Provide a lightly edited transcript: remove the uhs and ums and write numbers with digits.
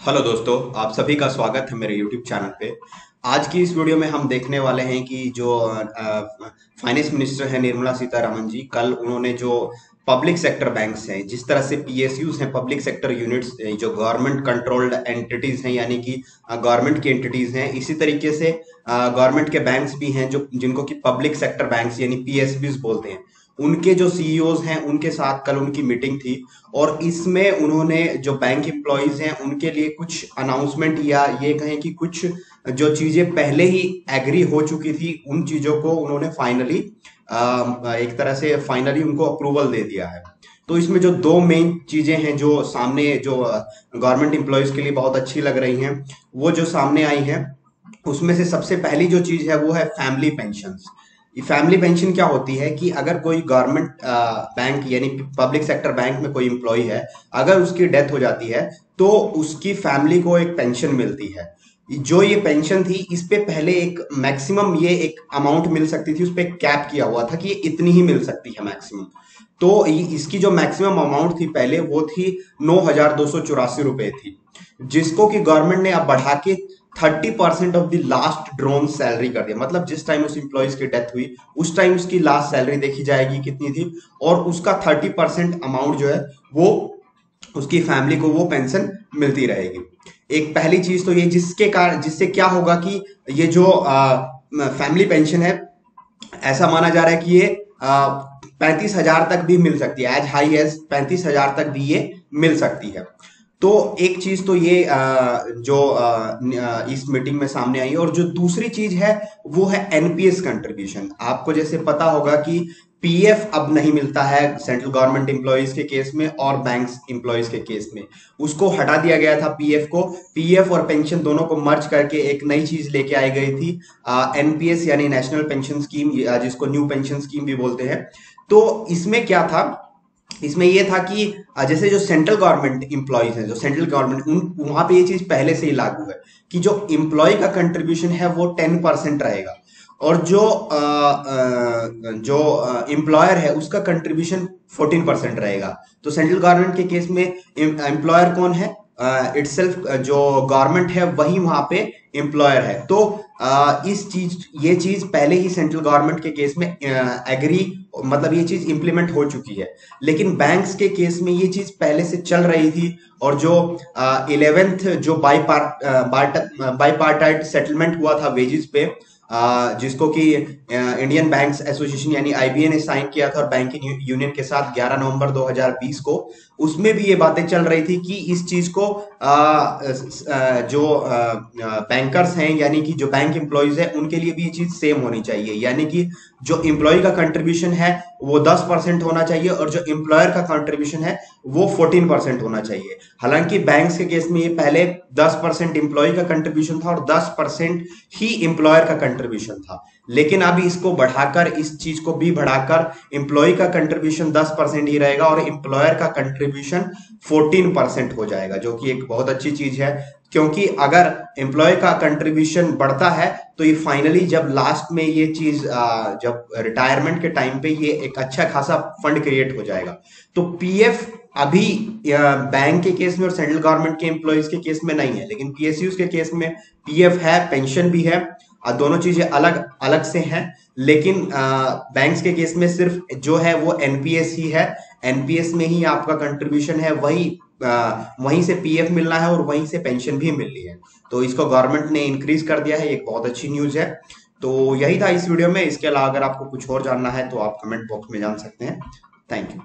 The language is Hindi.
हेलो दोस्तों, आप सभी का स्वागत है मेरे YouTube चैनल पे। आज की इस वीडियो में हम देखने वाले हैं कि जो फाइनेंस मिनिस्टर है निर्मला सीतारमण जी, कल उन्होंने जो पब्लिक सेक्टर बैंक्स हैं, जिस तरह से पीएसयूज हैं, पब्लिक सेक्टर यूनिट्स, जो गवर्नमेंट कंट्रोल्ड एंटिटीज हैं, यानी कि गवर्नमेंट की एंटिटीज हैं, इसी तरीके से गवर्नमेंट के बैंक्स भी हैं जो जिनको कि पब्लिक सेक्टर बैंक्स यानी पीएसबीज बोलते हैं। उनके जो सीईओज हैं उनके साथ कल उनकी मीटिंग थी और इसमें उन्होंने जो बैंक एम्प्लॉयज हैं उनके लिए कुछ अनाउंसमेंट या ये कहें कि कुछ जो चीजें पहले ही एग्री हो चुकी थी उन चीजों को उन्होंने फाइनली एक तरह से फाइनली उनको अप्रूवल दे दिया है। तो इसमें जो दो मेन चीजें हैं जो सामने जो गवर्नमेंट एम्प्लॉयज के लिए बहुत अच्छी लग रही हैं, वो जो सामने आई हैं, उसमें से सबसे पहली जो चीज है वो है फैमिली पेंशन। फैमिली पेंशन क्या होती है कि अगर कोई गवर्नमेंट बैंक यानी पब्लिक सेक्टर बैंक में कोई एम्प्लॉय है, अगर उसकी डेथ हो जाती है तो उसकी फैमिली को एक पेंशन मिलती है। जो ये पेंशन थी, इस पे पहले एक मैक्सिमम ये एक अमाउंट मिल सकती थी, उस पे कैप किया हुआ था कि ये इतनी ही मिल सकती है मैक्सिमम। तो इसकी जो मैक्सिमम अमाउंट थी पहले वो थी 9,284 रुपए थी, जिसको कि गवर्नमेंट ने अब बढ़ा के 30% of the last drawn salary कर दिया। मतलब जिस टाइम उस इंप्लॉइज की डेथ हुई उस टाइम उसकी लास्ट सैलरी देखी जाएगी कितनी थी, और उसका 30% अमाउंट जो है वो उसकी फैमिली को वो पेंशन मिलती रहेगी। एक पहली चीज तो ये जिसके कारण जिससे क्या होगा कि ये जो फैमिली पेंशन है, ऐसा माना जा रहा है कि ये 35,000 तक भी मिल सकती है, एज हाई एज 35,000 तक भी ये मिल सकती है। तो एक चीज तो ये जो इस मीटिंग में सामने आई, और जो दूसरी चीज है वो है एनपीएस कंट्रीब्यूशन। आपको जैसे पता होगा कि पीएफ अब नहीं मिलता है सेंट्रल गवर्नमेंट एम्प्लॉयज के केस में और बैंक्स एम्प्लॉयज के केस में, उसको हटा दिया गया था पीएफ को। पीएफ और पेंशन दोनों को मर्ज करके एक नई चीज लेके आई गई थी, एनपीएस यानी नेशनल पेंशन स्कीम, जिसको न्यू पेंशन स्कीम भी बोलते हैं। तो इसमें क्या था, इसमें ये था कि जैसे जो सेंट्रल गवर्नमेंट एम्प्लॉयज हैं, जो सेंट्रल गवर्नमेंट, उन वहां पे ये चीज पहले से ही लागू है कि जो एम्प्लॉय का कंट्रीब्यूशन है वो 10% रहेगा, और जो एम्प्लॉयर है उसका कंट्रीब्यूशन 14% रहेगा। तो सेंट्रल गवर्नमेंट के केस में एम्प्लॉयर कौन है, इटसेल्फ जो गवर्नमेंट है वही वहां पे एम्प्लॉयर है। तो ये चीज पहले ही सेंट्रल गवर्नमेंट के केस में एग्री, मतलब ये चीज इंप्लीमेंट हो चुकी है। लेकिन बैंक्स के केस में ये चीज पहले से चल रही थी, और जो 11th जो बाईपार्टाइट सेटलमेंट हुआ था वेजेस पे, जिसको कि इंडियन बैंक्स एसोसिएशन यानी आईबीए ने साइन किया था और बैंकिंग यूनियन के साथ 11 नवंबर 2020 को, उसमें भी ये बातें चल रही थी कि इस चीज को जो बैंकर्स हैं यानी कि जो बैंक एम्प्लॉयज है उनके लिए भी ये चीज सेम होनी चाहिए, यानी कि जो एम्प्लॉय का कंट्रीब्यूशन है वो 10% होना चाहिए और जो एम्प्लॉयर का कंट्रीब्यूशन है वो 14% होना चाहिए। हालांकि बैंक्स के केस में ये पहले 10% एम्प्लॉय का कंट्रीब्यूशन था और 10% ही एम्प्लॉयर का कंट्रीब्यूशन था, लेकिन अभी इसको बढ़ाकर, इस चीज को भी बढ़ाकर एम्प्लॉय का कंट्रीब्यूशन 10% ही रहेगा और एम्प्लॉयर का कंट्रीब्यूशन 14% हो जाएगा, जो कि एक बहुत अच्छी चीज है। क्योंकि अगर एम्प्लॉय का कंट्रीब्यूशन बढ़ता है तो ये फाइनली जब लास्ट में ये चीज जब रिटायरमेंट के टाइम पे ये एक अच्छा खासा फंड क्रिएट हो जाएगा। तो पीएफ अभी बैंक के केस में और सेंट्रल गवर्नमेंट के एम्प्लॉयज के केस में नहीं है, लेकिन पीएसयूज के केस में पीएफ है, पेंशन भी है, दोनों चीजें अलग अलग से हैं। लेकिन बैंक्स के केस में सिर्फ जो है वो एनपीएस ही है, एनपीएस में ही आपका कंट्रीब्यूशन है, वहीं से पीएफ मिलना है और वहीं से पेंशन भी मिलनी है। तो इसको गवर्नमेंट ने इंक्रीज कर दिया है, एक बहुत अच्छी न्यूज है। तो यही था इस वीडियो में। इसके अलावा अगर आपको कुछ और जानना है तो आप कमेंट बॉक्स में जान सकते हैं। Thank you.